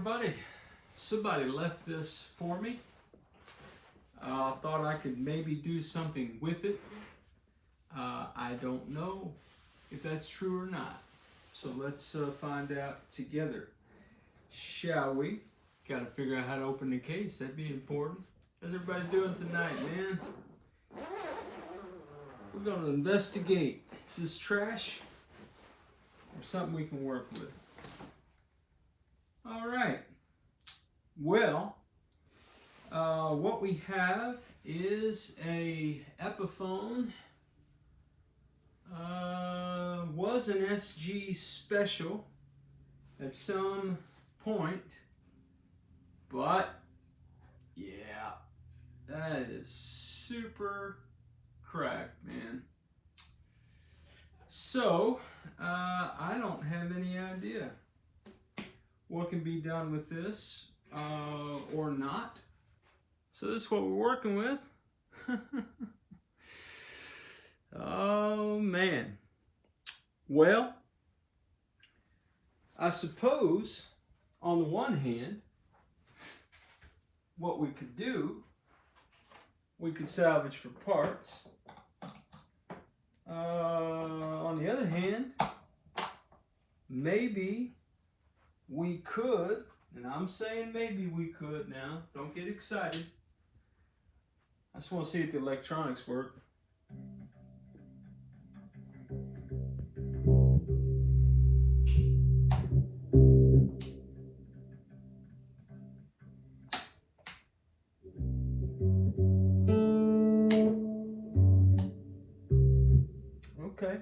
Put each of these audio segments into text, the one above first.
Everybody, somebody left this for me. Thought I could maybe do something with it. I don't know if that's true or not. So let's find out together, shall we? Got to figure out how to open the case. That'd be important. How's everybody doing tonight, man? We're going to investigate. Is this trash or something we can work with? All right. Well, what we have is a Epiphone. Was an SG special at some point, but yeah, that is super cracked, man. So I don't have any idea what can be done with this or not. So this is what we're working with. Oh man. Well, I suppose on the one hand, what we could do, we could salvage for parts. On the other hand, maybe we could, and I'm saying maybe we could now, don't get excited. I just want to see if the electronics work. Okay,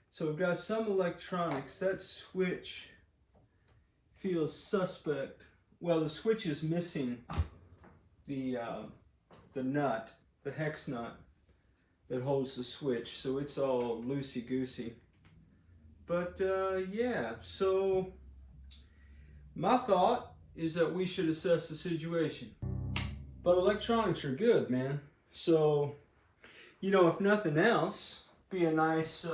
so we've got some electronics. That switch feels suspect. Well, the switch is missing the nut, the hex nut that holds the switch, so it's all loosey-goosey. But yeah, so my thought is that we should assess the situation. But electronics are good, man. So, you know, if nothing else, be a nice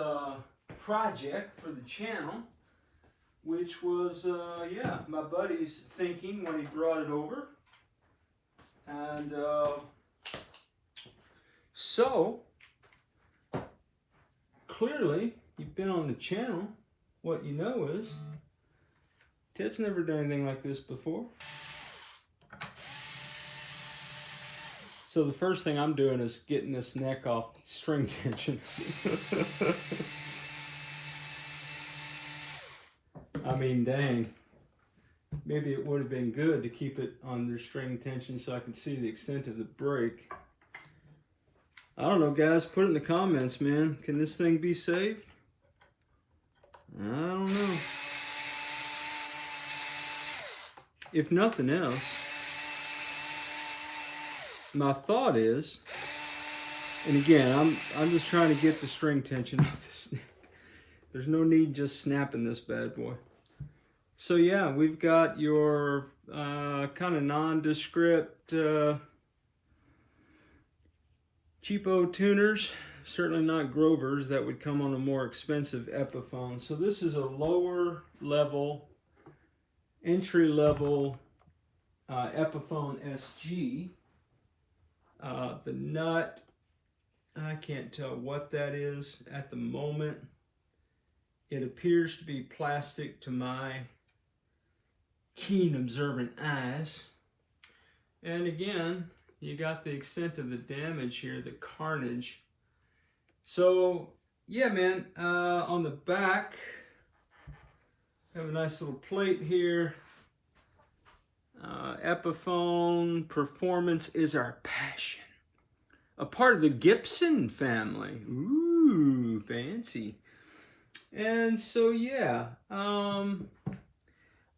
project for the channel, which was, yeah, my buddy's thinking when he brought it over. And so, clearly, you've been on the channel. What you know is, Ted's never done anything like this before. So the first thing I'm doing is getting this neck off string tension. I mean, dang. Maybe it would have been good to keep it under string tension so I could see the extent of the break. I don't know, guys. Put it in the comments, man. Can this thing be saved? I don't know. If nothing else, my thought is, and again, I'm just trying to get the string tension off this neck. There's no need just snapping this bad boy. So yeah, we've got your kind of nondescript cheapo tuners, certainly not Grovers that would come on a more expensive Epiphone. So this is a lower level, entry level Epiphone SG. The nut, I can't tell what that is at the moment. It appears to be plastic to my keen observant eyes. And again, you got the extent of the damage here, the carnage. So yeah, man, on the back, I have a nice little plate here. Epiphone performance is our passion. A part of the Gibson family. Ooh, fancy. And so yeah,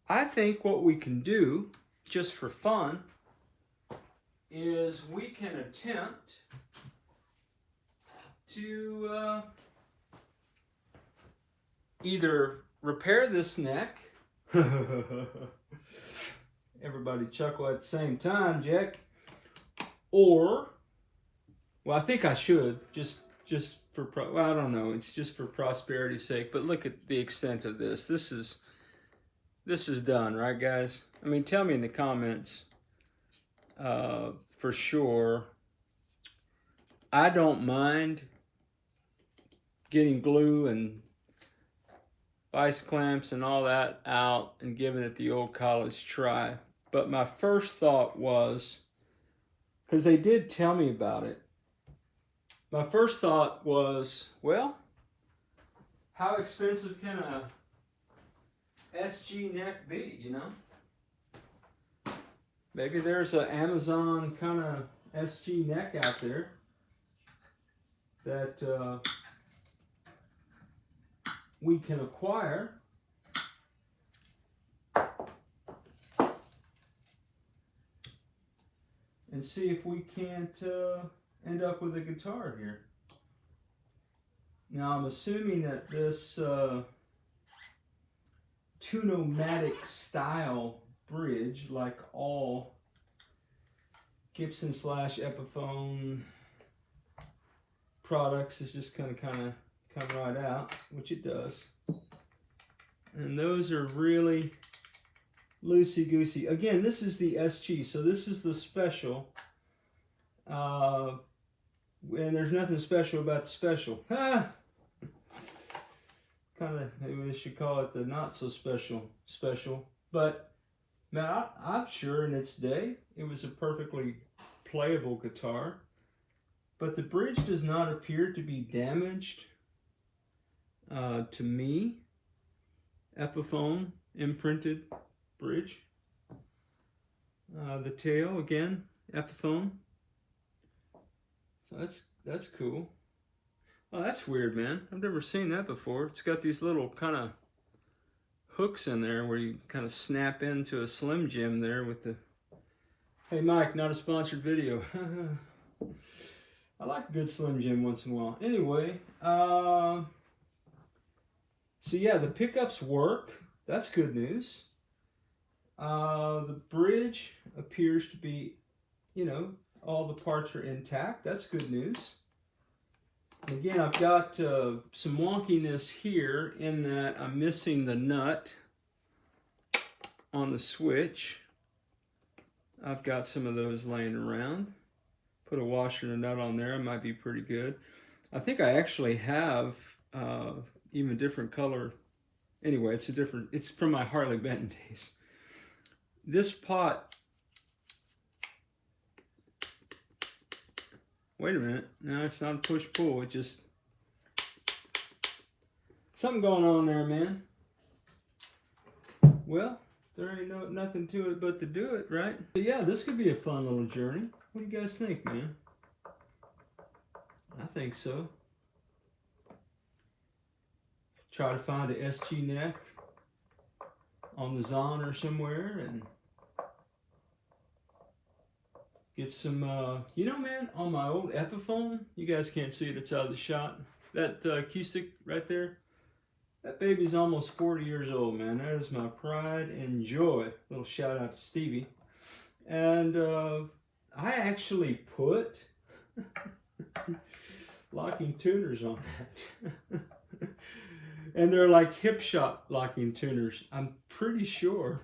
I think what we can do, just for fun, is we can attempt to either repair this neck. Everybody chuckle at the same time, Jack. Or, well, I think I should, just for, well, I don't know, it's just for prosperity's sake, but look at the extent of this. This is this is done, right, guys? I mean, tell me in the comments for sure. I don't mind getting glue and vice clamps and all that out and giving it the old college try. But my first thought was, because they did tell me about it, my first thought was, well, how expensive can a SG neck be, you know? Maybe there's an Amazon kind of SG neck out there that we can acquire. And see if we can't end up with a guitar here. Now I'm assuming that this Tunomatic style bridge, like all Gibson / Epiphone products, is just gonna kind of come right out, which it does. And those are really loosey-goosey. Again, this is the SG, so this is the special. And there's nothing special about the special. Kind of, maybe we should call it the not so special. But man, I'm sure in its day it was a perfectly playable guitar. But the bridge does not appear to be damaged to me. Epiphone imprinted bridge. The tail again, Epiphone. So that's cool. Oh, that's weird, man. I've never seen that before. It's got these little kind of hooks in there where you kind of snap into a Slim Jim there with the... Hey, Mike, not a sponsored video. I like a good Slim Jim once in a while. Anyway, so yeah, the pickups work. That's good news. The bridge appears to be, you know, all the parts are intact. That's good news. Again, I've got some wonkiness here in that I'm missing the nut on the switch. I've got some of those laying around. Put a washer and a nut on there, it might be pretty good. I think I actually have even different color. Anyway, it's from my Harley Benton days. This pot, wait a minute, no, it's not a push-pull, it just, something going on there, man. Well, there ain't nothing to it but to do it, right? So yeah, this could be a fun little journey. What do you guys think, man? I think so. Try to find a SG neck on the Zon or somewhere and get some, you know, man, on my old Epiphone, you guys can't see it, it's out of the shot. That acoustic right there, that baby's almost 40 years old, man. That is my pride and joy. Little shout out to Stevie. And I actually put locking tuners on that. And they're like hip shop locking tuners, I'm pretty sure.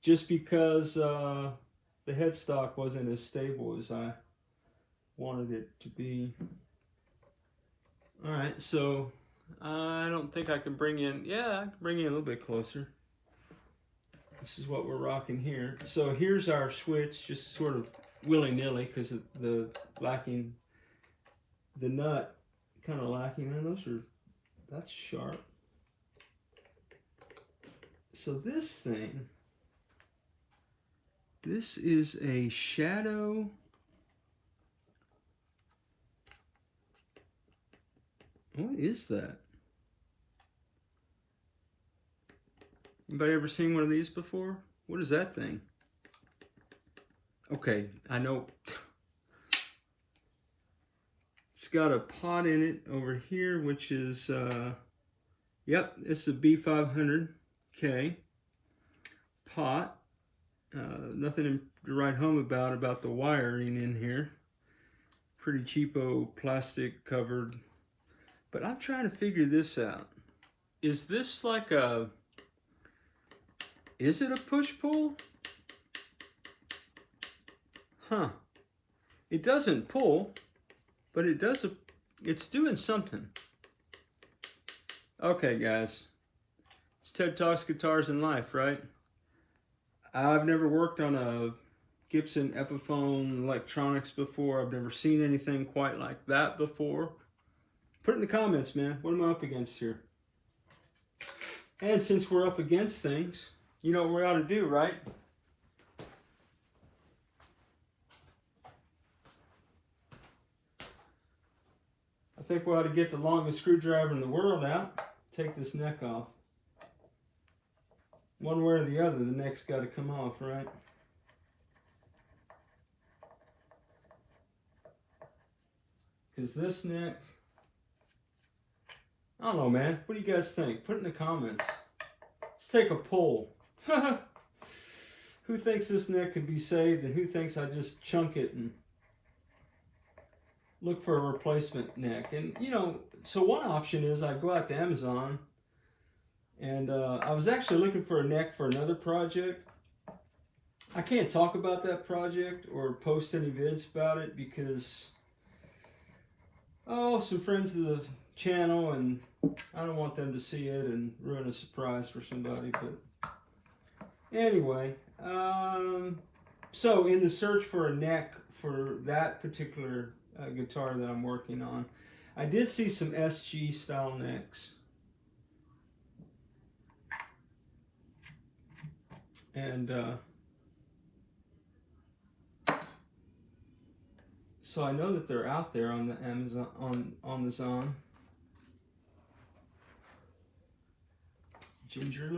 Just because the headstock wasn't as stable as I wanted it to be. Alright, so I don't think I can bring in, yeah, I can bring you a little bit closer. This is what we're rocking here. So here's our switch, just sort of willy-nilly because of the lacking, the nut kind of lacking. Man, that's sharp. So this thing, this is a Shadow. What is that? Anybody ever seen one of these before? What is that thing? Okay, I know. It's got a pot in it over here, which is, yep, it's a B500K pot. Nothing to write home about the wiring in here. Pretty cheapo plastic covered. But I'm trying to figure this out. Is this like a Is it a push-pull? Huh. It doesn't pull, but it does. It's doing something. Okay, guys. It's Ted Talks Guitars and Life, right? I've never worked on a Gibson Epiphone electronics before. I've never seen anything quite like that before. Put it in the comments, man. What am I up against here? And since we're up against things, you know what we ought to do, right? I think we ought to get the longest screwdriver in the world out. Take this neck off. One way or the other, the neck's got to come off, right? Because this neck, I don't know, man. What do you guys think? Put it in the comments. Let's take a poll. Who thinks this neck could be saved, and who thinks I just chunk it and look for a replacement neck? And, you know, so one option is I go out to Amazon, and I was actually looking for a neck for another project. I can't talk about that project or post any vids about it because, some friends of the channel, and I don't want them to see it and ruin a surprise for somebody. But anyway, so in the search for a neck for that particular guitar that I'm working on, I did see some SG style necks. And so I know that they're out there on the Amazon, on the Zon. Ginger,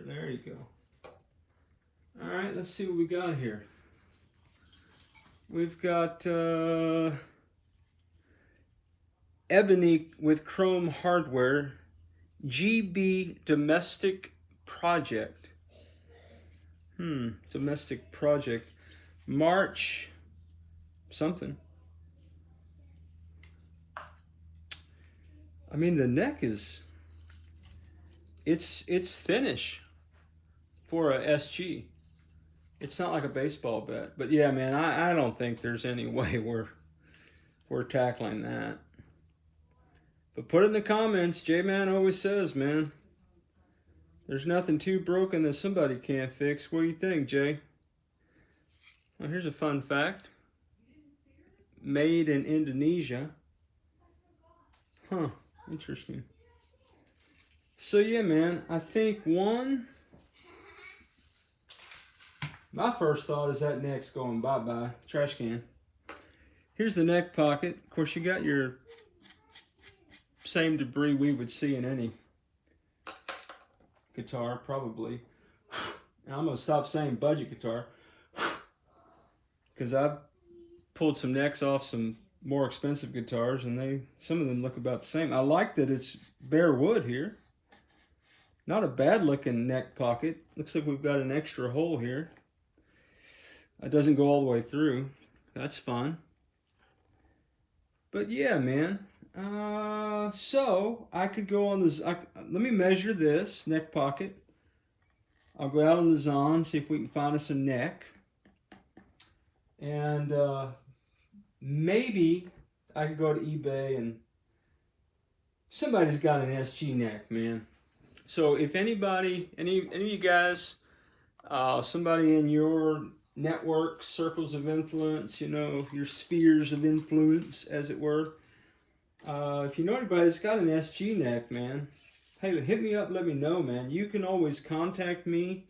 there you go. All right, let's see what we got here. We've got ebony with chrome hardware, GB domestic project. Domestic project, March something. I mean, the neck is, it's thinnish for a SG. It's not like a baseball bat, but yeah, man, I don't think there's any way we're tackling that. But put it in the comments. J-Man always says, man, there's nothing too broken that somebody can't fix. What do you think, Jay? Well, here's a fun fact. Made in Indonesia. Huh, interesting. So yeah, man, I think my first thought is that neck's going bye-bye. Trash can. Here's the neck pocket. Of course, you got your same debris we would see in any guitar, probably. And I'm going to stop saying budget guitar because I've pulled some necks off some more expensive guitars, and some of them look about the same. I like that it's bare wood here. Not a bad looking neck pocket. Looks like we've got an extra hole here. It doesn't go all the way through. That's fun. But yeah, man. So I could go on this. Let me measure this neck pocket. I'll go out on the Zon, see if we can find us a neck. And maybe I could go to eBay, and somebody's got an SG neck, man. So if anybody, any of you guys, somebody in your network, circles of influence, you know, your spheres of influence, as it were, if you know anybody that's got an SG neck, man, hey, hit me up, let me know, man. You can always contact me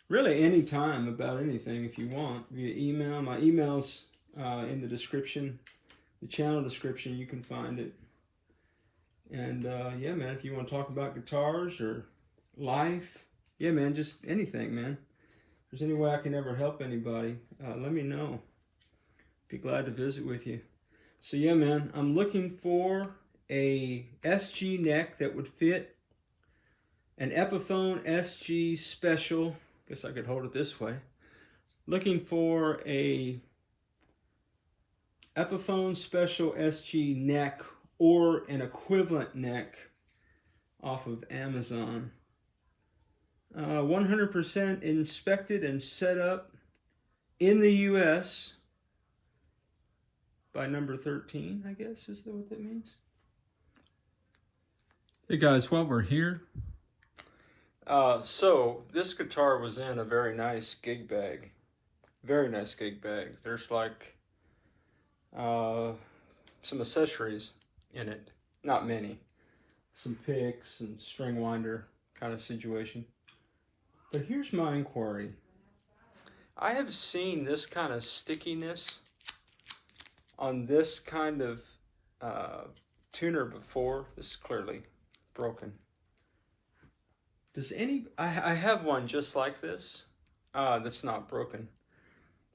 really anytime about anything if you want, via email. My email's in the description, the channel description, you can find it. And yeah, man, if you want to talk about guitars or life, yeah, man, just anything, man. If there's any way I can ever help anybody, let me know. Be glad to visit with you. So yeah, man, I'm looking for a SG neck that would fit an Epiphone SG Special. Guess I could hold it this way. Looking for a Epiphone Special SG neck or an equivalent neck off of Amazon. 100% inspected and set up in the U.S. by number 13, I guess, is that what that means? Hey guys, while we're here, so this guitar was in a very nice gig bag. Very nice gig bag. There's like some accessories in it. Not many. Some picks and string winder kind of situation. But here's my inquiry. I have seen this kind of stickiness on this kind of tuner before. This is clearly broken. Does I have one just like this that's not broken,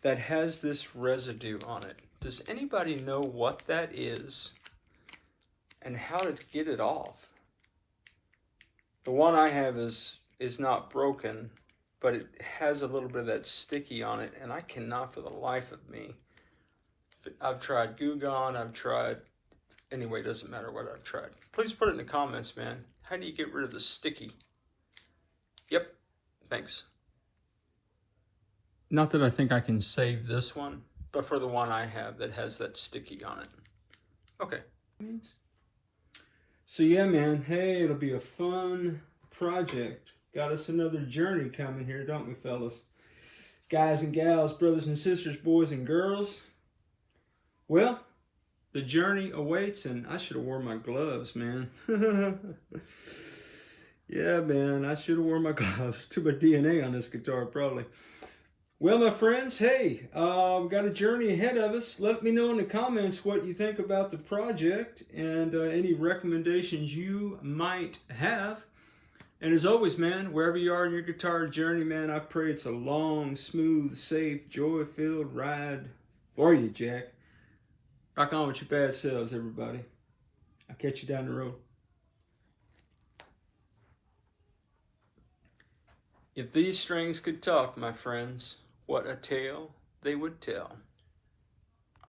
that has this residue on it. Does anybody know what that is and how to get it off? The one I have is not broken, but it has a little bit of that sticky on it, and I cannot for the life of me. I've tried Goo Gone, I've tried, anyway, it doesn't matter what I've tried. Please put it in the comments, man. How do you get rid of the sticky? Yep, thanks. Not that I think I can save this one, but for the one I have that has that sticky on it. Okay. So yeah, man, hey, it'll be a fun project. Got us another journey coming here, don't we, fellas? Guys and gals, brothers and sisters, boys and girls. Well, the journey awaits, and I should have worn my gloves, man. Yeah, man, I should have worn my gloves. Too much DNA on this guitar, probably. Well, my friends, hey, we've got a journey ahead of us. Let me know in the comments what you think about the project and any recommendations you might have. And as always, man, wherever you are in your guitar journey, man, I pray it's a long, smooth, safe, joy-filled ride for you, Jack. Rock on with your bad selves, everybody. I'll catch you down the road. If these strings could talk, my friends, what a tale they would tell.